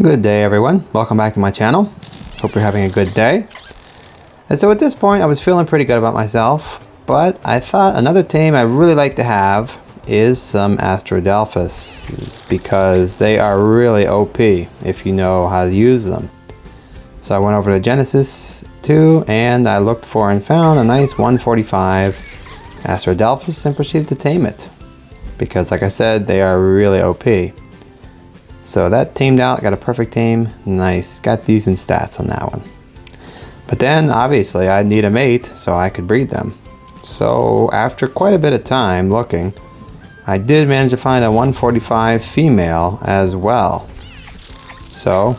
Good day everyone, welcome back to my channel. Hope you're having a good day. And so at this point I was feeling pretty good about myself, but I thought another tame I really like to have is some Astradelphus, because they are really OP if you know how to use them. So I went over to Genesis 2 and I looked for and found a nice 145 Astradelphus and proceeded to tame it, because like I said, they are really OP. So that tamed out, got a perfect tame, nice, got decent stats on that one. But then obviously I'd need a mate so I could breed them. So after quite a bit of time looking, I did manage to find a 145 female as well. So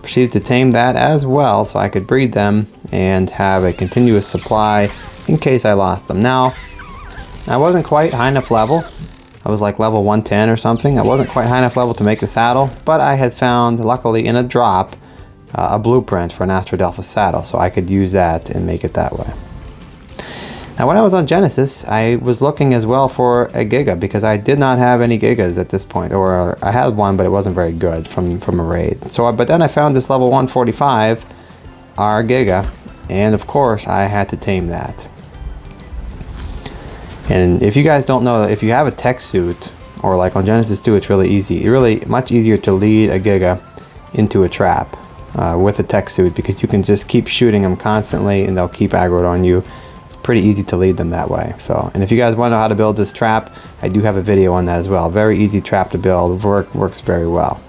proceeded to tame that as well so I could breed them and have a continuous supply in case I lost them. Now, I wasn't quite high enough level. I was like level 110 or something. I wasn't quite high enough level to make the saddle, but I had found, luckily in a drop, a blueprint for an Astradelphus saddle, so I could use that and make it that way. Now when I was on Genesis, I was looking as well for a Giga, because I did not have any Gigas at this point, or I had one but it wasn't very good from a raid. So, but then I found this level 145 R Giga, and of course I had to tame that. And if you guys don't know, if you have a tech suit, or like on Genesis 2, it's really easy. It's really much easier to lead a Giga into a trap with a tech suit, because you can just keep shooting them constantly and they'll keep aggroed on you. It's pretty easy to lead them that way. So, and if you guys want to know how to build this trap, I do have a video on that as well. Very easy trap to build, works very well.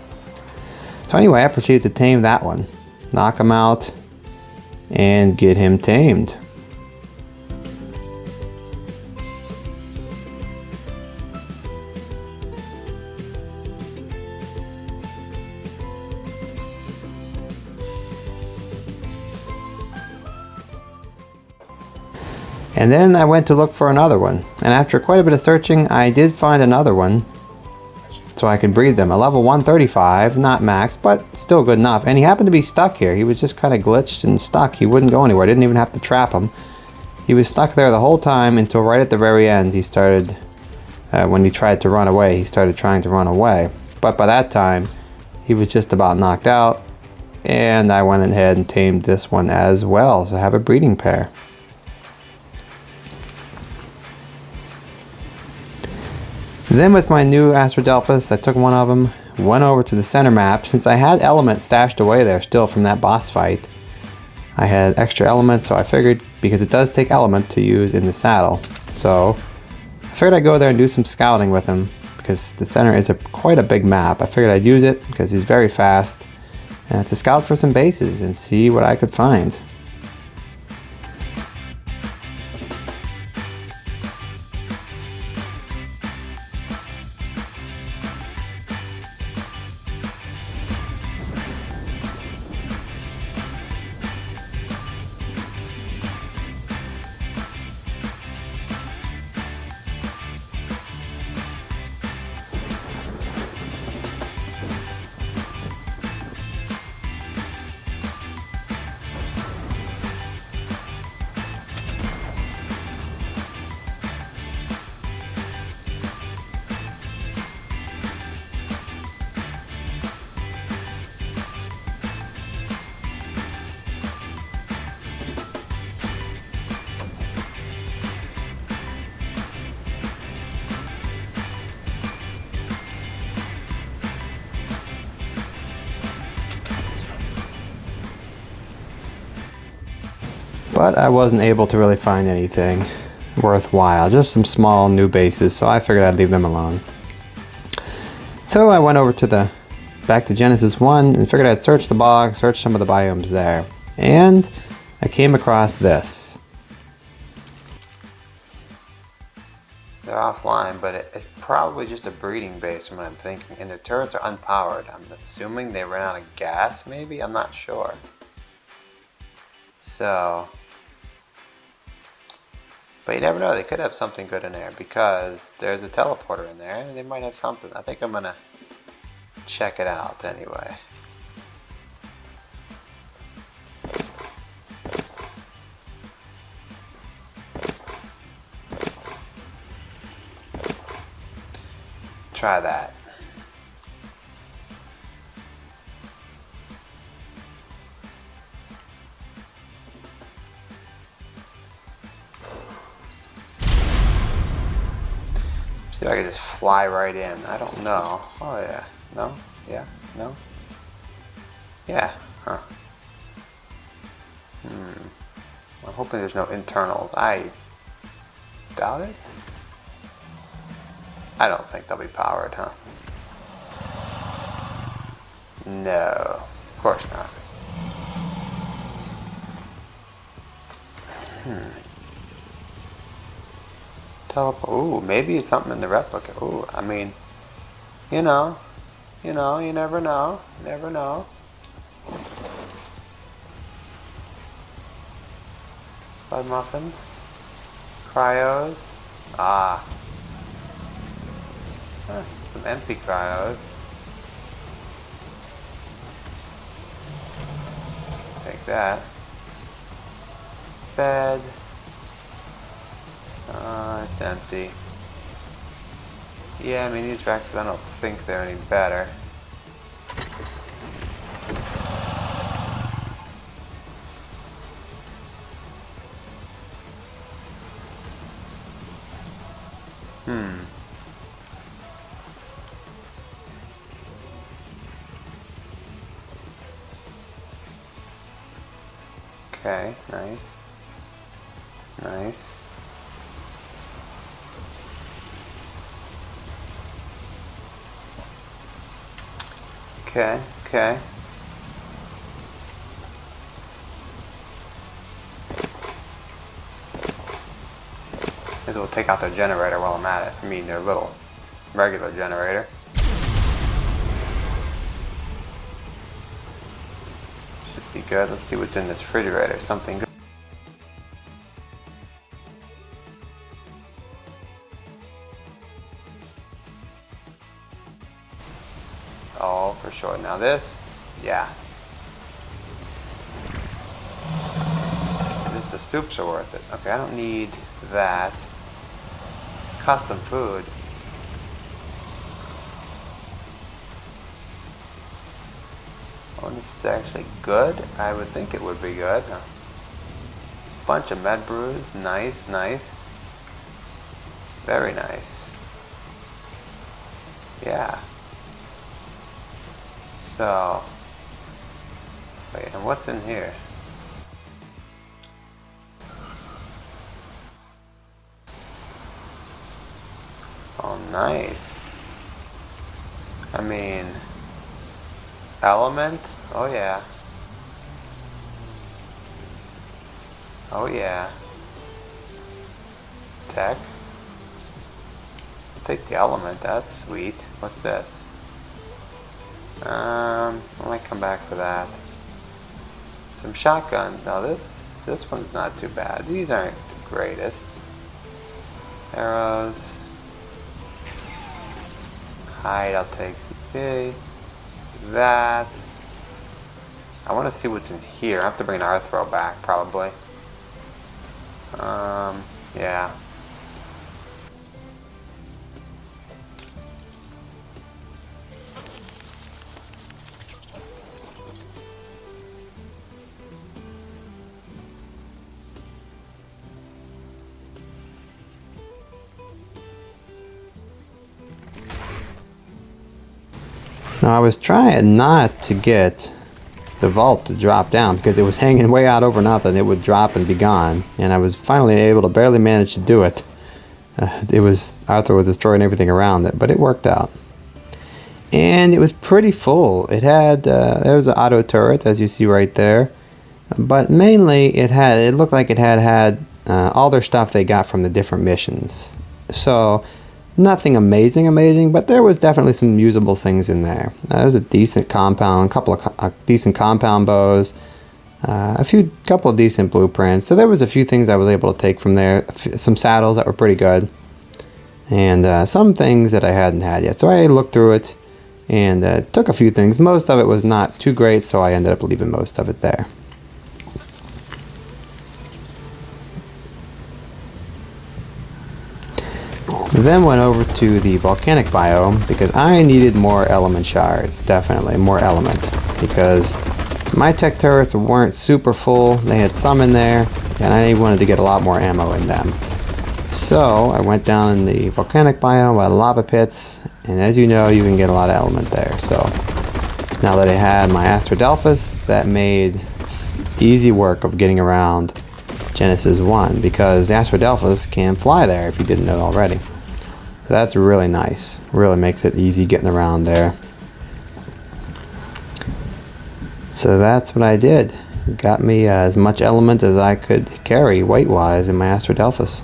So anyway, I proceeded to tame that one, knock him out, and get him tamed. And then I went to look for another one, and after quite a bit of searching I did find another one so I could breed them. A level 135, not max, but still good enough. And he happened to be stuck here. He was just kind of glitched and stuck. He wouldn't go anywhere. I didn't even have to trap him. He was stuck there the whole time until right at the very end he started, when he tried to run away, he started trying to run away. But by that time he was just about knocked out, and I went ahead and tamed this one as well, so I have a breeding pair. Then with my new Astradelphus, I took one of them, went over to the center map. Since I had elements stashed away there still from that boss fight, I had extra elements, so I figured, because it does take element to use in the saddle, so I figured I'd go there and do some scouting with him, because the center is quite a big map. I figured I'd use it because he's very fast, to scout for some bases and see what I could find. But I wasn't able to really find anything worthwhile, just some small new bases, so I figured I'd leave them alone. So I went over to back to Genesis 1 and figured I'd search the bog, search some of the biomes there. And I came across this. They're offline, but it's probably just a breeding base from what I'm thinking. And the turrets are unpowered. I'm assuming they ran out of gas, maybe? I'm not sure. So, but you never know, they could have something good in there, because there's a teleporter in there and they might have something. I think I'm gonna check it out anyway. Try that. I could just fly right in. I don't know. Oh yeah. No? Yeah? No? Yeah. Huh. I'm hoping there's no internals. I doubt it. I don't think they'll be powered, huh? No. Of course not. Teleport. Ooh, maybe it's something in the replica. Ooh, I mean, you know, you never know. Never know. Spud muffins. Cryos. Ah. Huh, some empty cryos. Take that. Bed. It's empty. Yeah, I mean these racks, I don't think they're any better. Okay, nice. Nice. Okay, okay. Maybe we'll take out their generator while I'm at it. I mean their little regular generator. Should be good. Let's see what's in this refrigerator. Something good. Oh, for sure. Now this, yeah. Just the soups are worth it. Okay, I don't need that. Custom food. I wonder if it's actually good. I would think it would be good. A bunch of med brews. Nice, nice. Very nice. Yeah. So, wait, and what's in here? Oh, nice. I mean, element? Oh yeah. Oh yeah. Tech? I'll take the element, that's sweet. What's this? I might come back for that. Some shotgun. No, this one's not too bad. These aren't the greatest. Arrows. Hide, I'll take CP. That. I want to see what's in here. I have to bring an Arthro back, probably. Yeah. Now I was trying not to get the vault to drop down because it was hanging way out over nothing. It would drop and be gone, and I was finally able to barely manage to do it. It was Arthur was destroying everything around it, but it worked out. And it was pretty full. It had there was an auto turret, as you see right there, but mainly it looked like it had all their stuff they got from the different missions. So nothing amazing, but there was definitely some usable things in there. There was a decent compound, a couple of decent compound bows, couple of decent blueprints. So there was a few things I was able to take from there. Some saddles that were pretty good, and some things that I hadn't had yet. So I looked through it and took a few things. Most of it was not too great, so I ended up leaving most of it there. Then went over to the volcanic biome because I needed more element shards, definitely more element, because my tech turrets weren't super full. They had some in there, and I wanted to get a lot more ammo in them. So I went down in the volcanic biome by the lava pits, and as you know, you can get a lot of element there. So now that I had my Astradelphus, that made easy work of getting around Genesis 1, because the Astradelphus can fly there if you didn't know already. So that's really nice. Really makes it easy getting around there. So that's what I did. It got me as much element as I could carry weight-wise in my Astradelphus.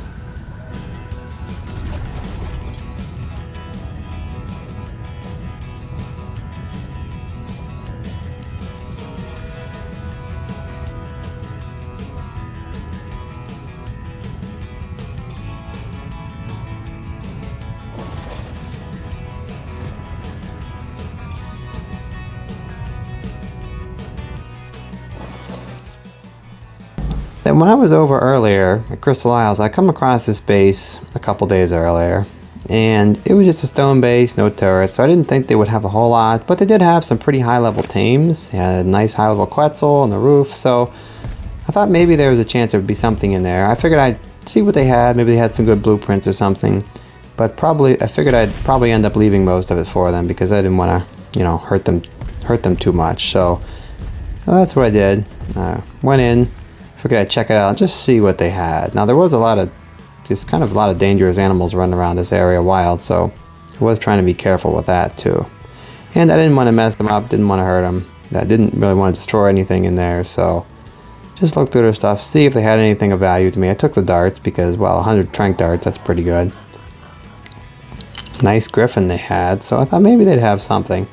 Then when I was over earlier at Crystal Isles, I come across this base a couple days earlier, and it was just a stone base, no turrets, so I didn't think they would have a whole lot, but they did have some pretty high level tames. They had a nice high level Quetzal on the roof, so I thought maybe there was a chance there would be something in there. I figured I'd see what they had, maybe they had some good blueprints or something, but I figured I'd probably end up leaving most of it for them because I didn't want to, you know, hurt them too much. So that's what I did. Went in. Figured I'd check it out and just see what they had. Now there was a lot of dangerous animals running around this area wild, so I was trying to be careful with that too. And I didn't want to mess them up, didn't want to hurt them. I didn't really want to destroy anything in there, so just look through their stuff, see if they had anything of value to me. I took the darts because, well, 100 trank darts, that's pretty good. Nice griffin they had, so I thought maybe they'd have something.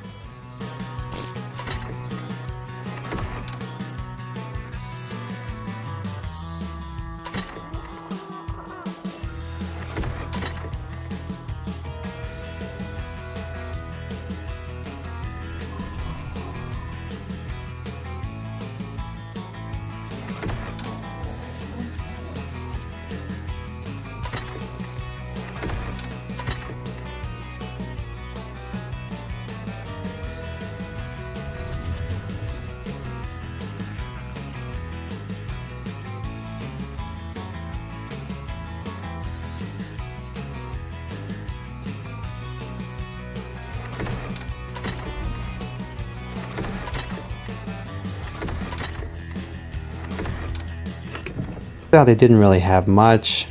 They didn't really have much,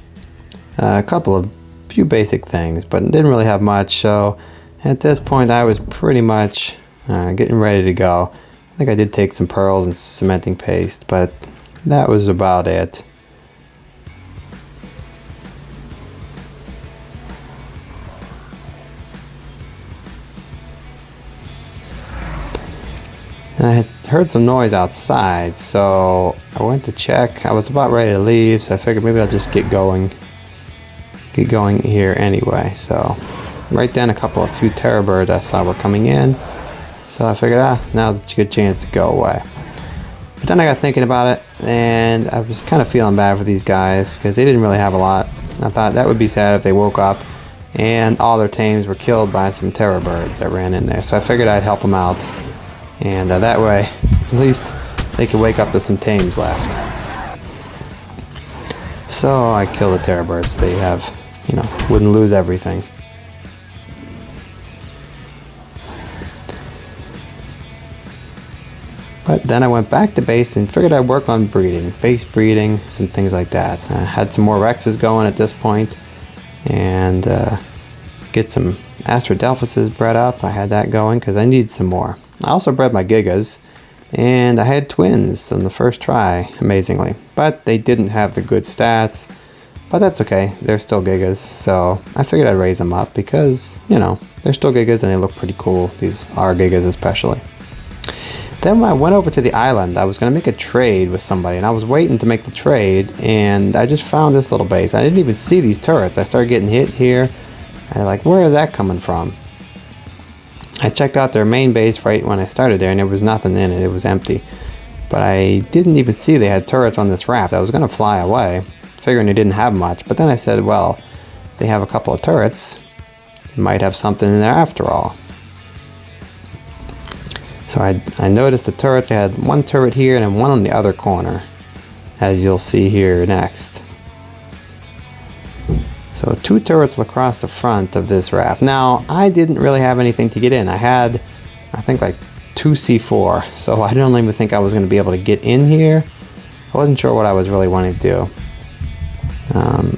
few basic things, but didn't really have much. So at this point I was pretty much getting ready to go. I think I did take some pearls and cementing paste, but that was about it. And I had heard some noise outside, so I went to check. I was about ready to leave, so I figured maybe I'll just get going here anyway. So right then, a few terror birds I saw were coming in, so I figured, now's a good chance to go away. But then I got thinking about it, and I was kind of feeling bad for these guys because they didn't really have a lot. I thought that would be sad if they woke up and all their tames were killed by some terror birds that ran in there. So I figured I'd help them out. And that way, at least they could wake up to some tames left. So I kill the terror birds. They have, wouldn't lose everything. But then I went back to base and figured I'd work on breeding, base breeding, some things like that. I had some more Rexes going at this point, and get some Astradelphuses bred up. I had that going because I need some more. I also bred my Gigas, and I had twins on the first try, amazingly. But they didn't have the good stats, but that's okay. They're still Gigas, so I figured I'd raise them up because, they're still Gigas and they look pretty cool. These are Gigas especially. Then when I went over to the island, I was going to make a trade with somebody, and I was waiting to make the trade, and I just found this little base. I didn't even see these turrets. I started getting hit here, and I'm like, where is that coming from? I checked out their main base right when I started there, and there was nothing in it. It was empty. But I didn't even see they had turrets on this raft. I was going to fly away, figuring they didn't have much. But then I said, well, they have a couple of turrets. They might have something in there after all. So I noticed the turrets. They had one turret here and then one on the other corner, as you'll see here next. So 2 turrets across the front of this raft. Now, I didn't really have anything to get in. I had, I think, like 2 C4, so I don't even think I was going to be able to get in here. I wasn't sure what I was really wanting to do.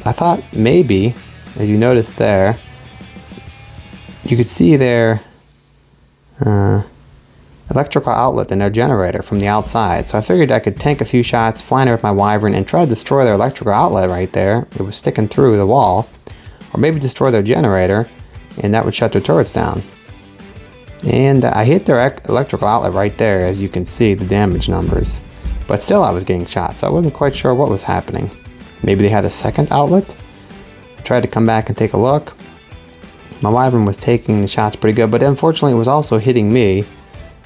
I thought maybe, as you noticed there, you could see their electrical outlet in their generator from the outside. So I figured I could tank a few shots, fly in there with my Wyvern, and try to destroy their electrical outlet right there. It was sticking through the wall. Or maybe destroy their generator, and that would shut their turrets down. And I hit their electrical outlet right there, as you can see the damage numbers. But still I was getting shot, so I wasn't quite sure what was happening. Maybe they had a second outlet? I tried to come back and take a look. My Wyvern was taking the shots pretty good, but unfortunately it was also hitting me.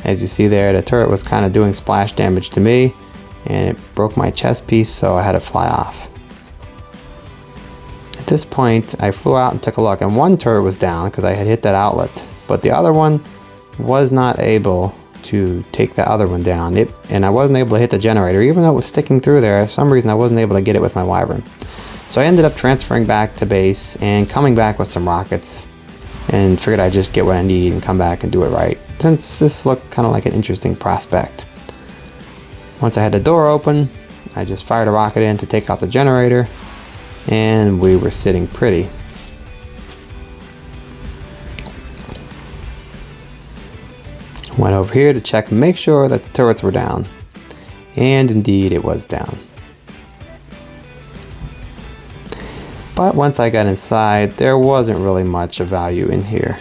As you see there, the turret was kind of doing splash damage to me, and it broke my chest piece, so I had to fly off. At this point, I flew out and took a look, and one turret was down because I had hit that outlet, but the other one was not able to take the other one down, and I wasn't able to hit the generator, even though it was sticking through there. For some reason I wasn't able to get it with my Wyvern. So I ended up transferring back to base and coming back with some rockets, and figured I'd just get what I need and come back and do it right, since this looked kind of like an interesting prospect. Once I had the door open, I just fired a rocket in to take out the generator, and we were sitting pretty. Went over here to check and make sure that the turrets were down, and indeed it was down. But once I got inside, there wasn't really much of value in here.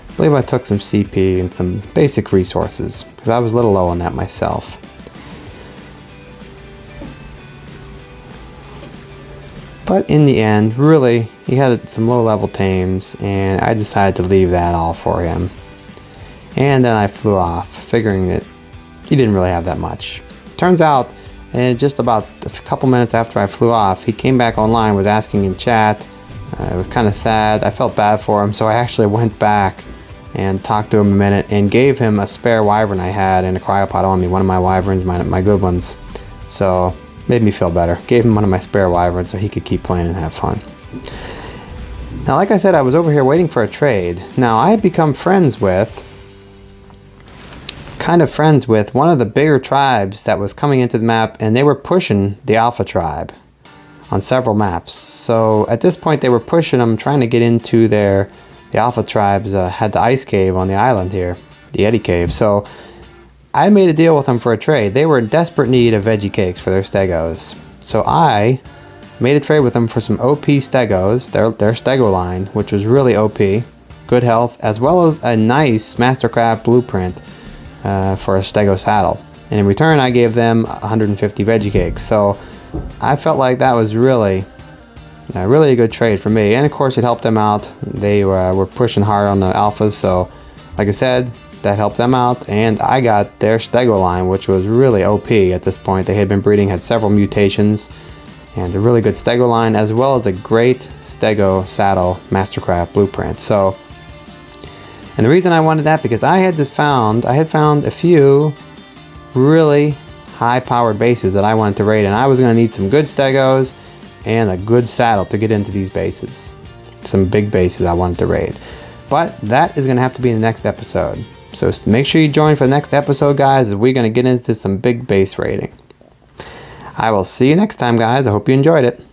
I believe I took some CP and some basic resources, because I was a little low on that myself. But in the end, really, he had some low-level tames, and I decided to leave that all for him. And then I flew off, figuring that he didn't really have that much. Turns out, and just about a couple minutes after I flew off, he came back online, was asking in chat. It was kind of sad. I felt bad for him, so I actually went back and talked to him a minute and gave him a spare Wyvern I had and a cryopod on me, one of my Wyverns, my good ones. So, made me feel better. Gave him one of my spare Wyverns so he could keep playing and have fun. Now, like I said, I was over here waiting for a trade. Now, I had become kind of friends with one of the bigger tribes that was coming into the map, and they were pushing the Alpha tribe on several maps. So at this point they were pushing them, trying to get into the Alpha tribes had the ice cave on the island here, the Eddy Cave. So I made a deal with them for a trade. They were in desperate need of veggie cakes for their stegos. So I made a trade with them for some OP stegos, their stego line, which was really OP, good health, as well as a nice Mastercraft blueprint for a stego saddle. And in return I gave them 150 veggie cakes. So I felt like that was really a good trade for me, and of course it helped them out. They were pushing hard on the alphas, so like I said, that helped them out, and I got their stego line, which was really OP at this point. They had been breeding, had several mutations, and a really good stego line, as well as a great stego saddle Mastercraft blueprint. So, and the reason I wanted that, because I had found a few really high-powered bases that I wanted to raid, and I was going to need some good stegos and a good saddle to get into these bases. Some big bases I wanted to raid. But that is going to have to be in the next episode. So make sure you join for the next episode, guys, as we're going to get into some big base raiding. I will see you next time, guys. I hope you enjoyed it.